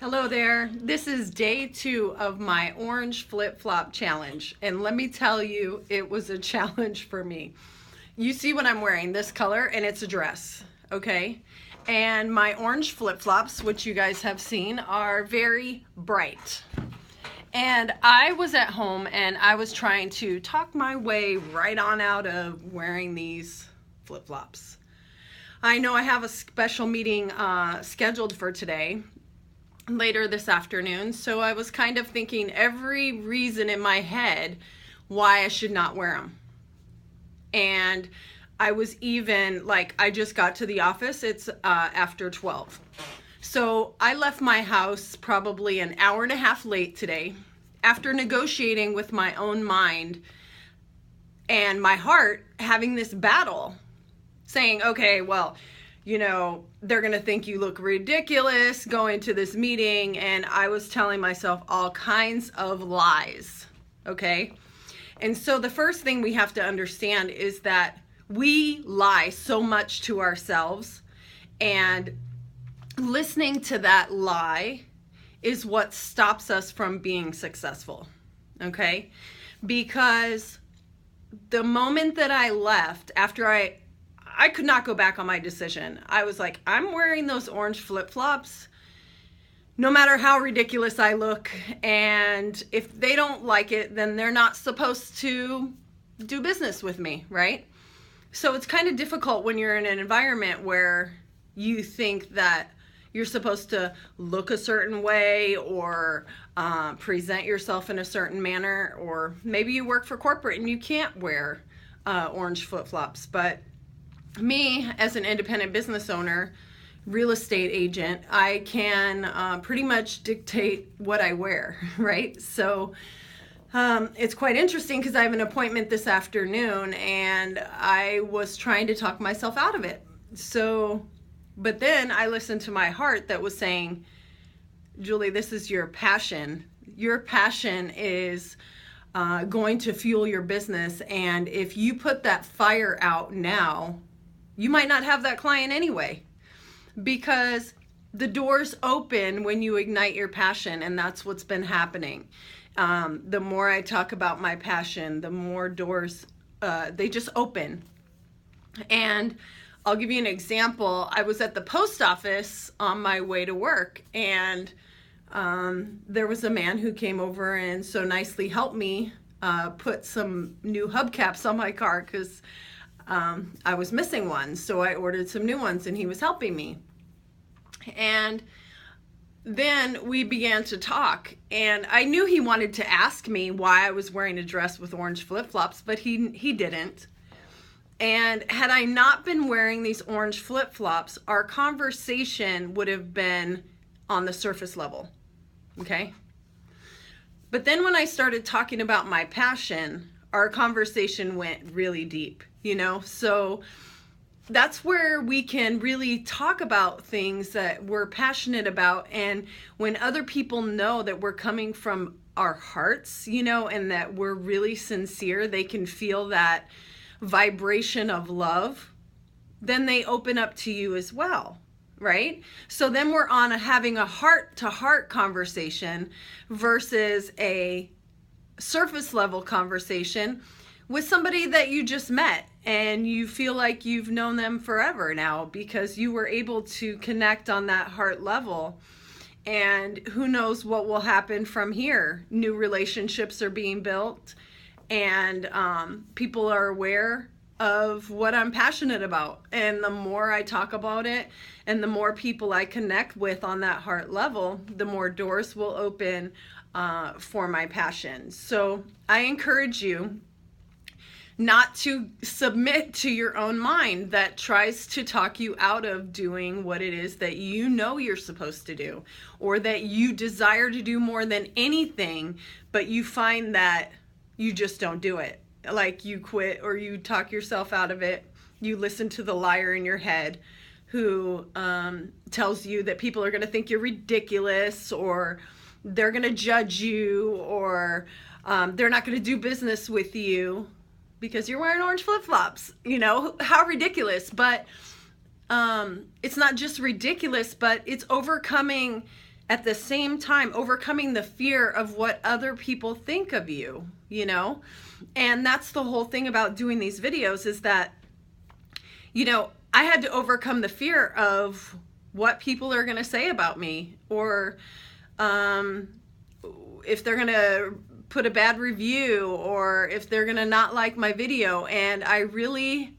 Hello there. This is day 2 of my orange flip-flop challenge. And let me tell you, it was a challenge for me. You see what I'm wearing, this color, and it's a dress, okay? And my orange flip-flops, which you guys have seen, are very bright. And I was at home and I was trying to talk my way right on out of wearing these flip-flops. I know I have a special meeting scheduled for today, later this afternoon, so I was kind of thinking every reason in my head why I should not wear them. And I was even like, I just got to the office, it's after 12. So I left my house probably an hour and a half late today after negotiating with my own mind and my heart, having this battle saying, okay, well, you know, they're going to think you look ridiculous going to this meeting. And I was telling myself all kinds of lies. Okay. And so the first thing we have to understand is that we lie so much to ourselves, and listening to that lie is what stops us from being successful. Okay. Because the moment that I left, after I could not go back on my decision. I was like, I'm wearing those orange flip-flops no matter how ridiculous I look, and if they don't like it, then they're not supposed to do business with me, right? So it's kind of difficult when you're in an environment where you think that you're supposed to look a certain way or present yourself in a certain manner, or maybe you work for corporate and you can't wear orange flip-flops. But me, as an independent business owner, real estate agent, I can pretty much dictate what I wear, right? So it's quite interesting because I have an appointment this afternoon and I was trying to talk myself out of it. So, but then I listened to my heart that was saying, Julie, this is your passion. Your passion is going to fuel your business. And if you put that fire out now, you might not have that client anyway, because the doors open when you ignite your passion, and that's what's been happening. The more I talk about my passion, the more doors, they just open. And I'll give you an example. I was at the post office on my way to work, and there was a man who came over and so nicely helped me put some new hubcaps on my car because I was missing one, so I ordered some new ones and he was helping me. And then we began to talk, and I knew he wanted to ask me why I was wearing a dress with orange flip-flops, but he didn't. And had I not been wearing these orange flip-flops, our conversation would have been on the surface level, okay? But then when I started talking about my passion, our conversation went really deep, you know? So that's where we can really talk about things that we're passionate about. And when other people know that we're coming from our hearts, you know, and that we're really sincere, they can feel that vibration of love, then they open up to you as well, right? So then we're on having a heart-to-heart conversation versus a surface level conversation with somebody that you just met and you feel like you've known them forever now because you were able to connect on that heart level. And who knows what will happen from here. New relationships are being built, and people are aware of what I'm passionate about. And the more I talk about it and the more people I connect with on that heart level, the more doors will open for my passion. So I encourage you not to submit to your own mind that tries to talk you out of doing what it is that you know you're supposed to do, or that you desire to do more than anything, but you find that you just don't do it. Like you quit or you talk yourself out of it. You listen to the liar in your head who tells you that people are going to think you're ridiculous, or they're going to judge you, or they're not going to do business with you because you're wearing orange flip-flops. You know, how ridiculous. But it's not just ridiculous, but it's overcoming at the same time overcoming the fear of what other people think of you, you know? And that's the whole thing about doing these videos, is that, you know, I had to overcome the fear of what people are going to say about me, or if they're going to put a bad review, or if they're going to not like my video. And I really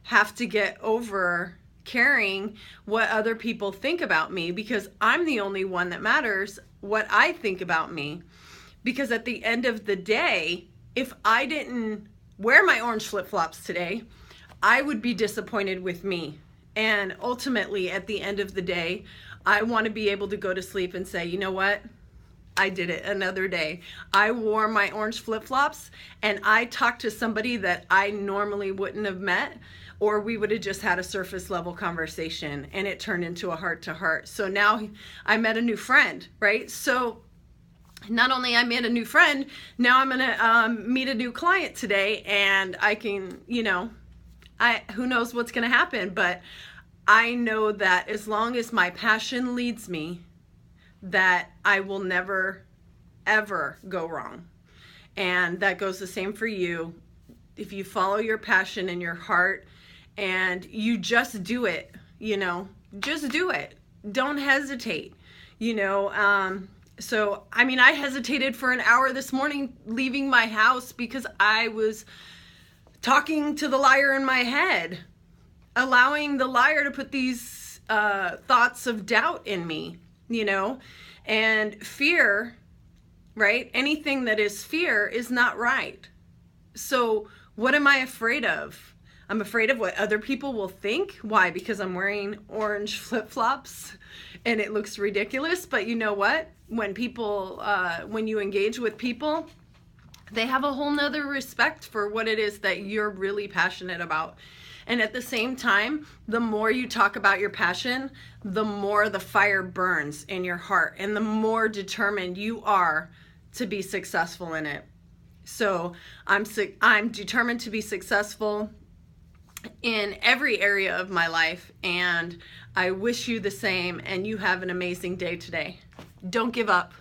have to get over caring what other people think about me, because I'm the only one that matters what I think about me. Because at the end of the day, if I didn't wear my orange flip-flops today, I would be disappointed with me. And ultimately, at the end of the day, I want to be able to go to sleep and say, you know what? I did it another day. I wore my orange flip-flops and I talked to somebody that I normally wouldn't have met, or we would have just had a surface level conversation and it turned into a heart to heart. So now I met a new friend, right? So not only I met a new friend, now I'm gonna meet a new client today, and I can, you know, who knows what's gonna happen, but I know that as long as my passion leads me, that I will never, ever go wrong. And that goes the same for you. If you follow your passion in your heart and you just do it, you know, just do it. Don't hesitate, you know. So, I mean, I hesitated for an hour this morning leaving my house because I was talking to the liar in my head, allowing the liar to put these thoughts of doubt in me, you know. And fear, right? Anything that is fear is not right. So what am I afraid of? I'm afraid of what other people will think. Why? Because I'm wearing orange flip-flops and it looks ridiculous. But you know what? When people, when you engage with people, they have a whole nother respect for what it is that you're really passionate about. And at the same time, the more you talk about your passion, the more the fire burns in your heart and the more determined you are to be successful in it. So I'm determined to be successful in every area of my life, and I wish you the same, and you have an amazing day today. Don't give up.